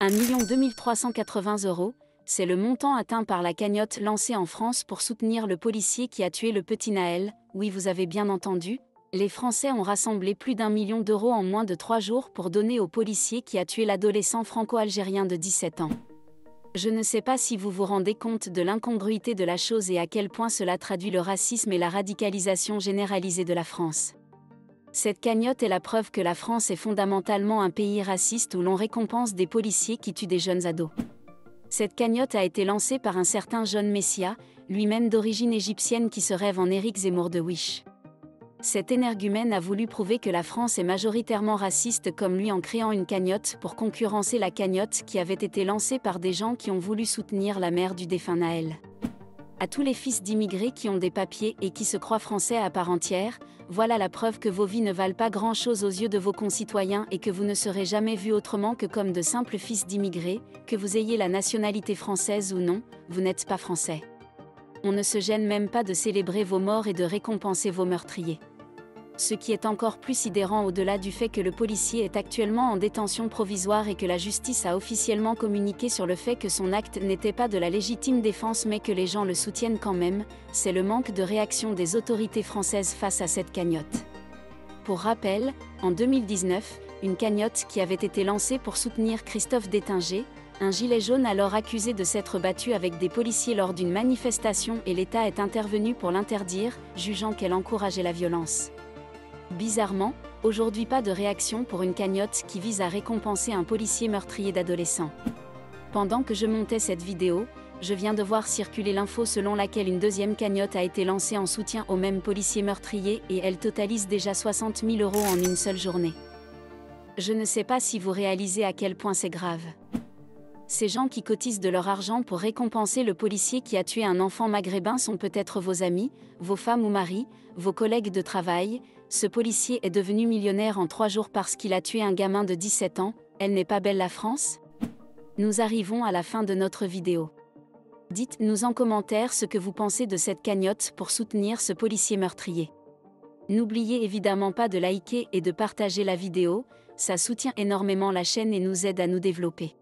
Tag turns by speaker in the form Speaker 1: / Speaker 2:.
Speaker 1: 1 380 000 €, c'est le montant atteint par la cagnotte lancée en France pour soutenir le policier qui a tué le petit Naël. Oui, vous avez bien entendu, les Français ont rassemblé plus d'1 million d'euros en moins de 3 jours pour donner au policier qui a tué l'adolescent franco-algérien de 17 ans. Je ne sais pas si vous vous rendez compte de l'incongruité de la chose et à quel point cela traduit le racisme et la radicalisation généralisée de la France. Cette cagnotte est la preuve que la France est fondamentalement un pays raciste où l'on récompense des policiers qui tuent des jeunes ados. Cette cagnotte a été lancée par un certain John Messia, lui-même d'origine égyptienne qui se rêve en Éric Zemmour de Wish. Cet énergumène a voulu prouver que la France est majoritairement raciste comme lui en créant une cagnotte pour concurrencer la cagnotte qui avait été lancée par des gens qui ont voulu soutenir la mère du défunt Naël. À tous les fils d'immigrés qui ont des papiers et qui se croient français à part entière, voilà la preuve que vos vies ne valent pas grand-chose aux yeux de vos concitoyens et que vous ne serez jamais vus autrement que comme de simples fils d'immigrés, que vous ayez la nationalité française ou non, vous n'êtes pas français. On ne se gêne même pas de célébrer vos morts et de récompenser vos meurtriers. Ce qui est encore plus sidérant au-delà du fait que le policier est actuellement en détention provisoire et que la justice a officiellement communiqué sur le fait que son acte n'était pas de la légitime défense mais que les gens le soutiennent quand même, c'est le manque de réaction des autorités françaises face à cette cagnotte. Pour rappel, en 2019, une cagnotte qui avait été lancée pour soutenir Christophe Détinger, un gilet jaune alors accusé de s'être battu avec des policiers lors d'une manifestation et l'État est intervenu pour l'interdire, jugeant qu'elle encourageait la violence. Bizarrement, aujourd'hui pas de réaction pour une cagnotte qui vise à récompenser un policier meurtrier d'adolescents. Pendant que je montais cette vidéo, je viens de voir circuler l'info selon laquelle une deuxième cagnotte a été lancée en soutien au même policier meurtrier et elle totalise déjà 60 000 € en une seule journée. Je ne sais pas si vous réalisez à quel point c'est grave. Ces gens qui cotisent de leur argent pour récompenser le policier qui a tué un enfant maghrébin sont peut-être vos amis, vos femmes ou maris, vos collègues de travail. Ce policier est devenu millionnaire en 3 jours parce qu'il a tué un gamin de 17 ans, elle n'est pas belle la France? Nous arrivons à la fin de notre vidéo. Dites-nous en commentaire ce que vous pensez de cette cagnotte pour soutenir ce policier meurtrier. N'oubliez évidemment pas de liker et de partager la vidéo, ça soutient énormément la chaîne et nous aide à nous développer.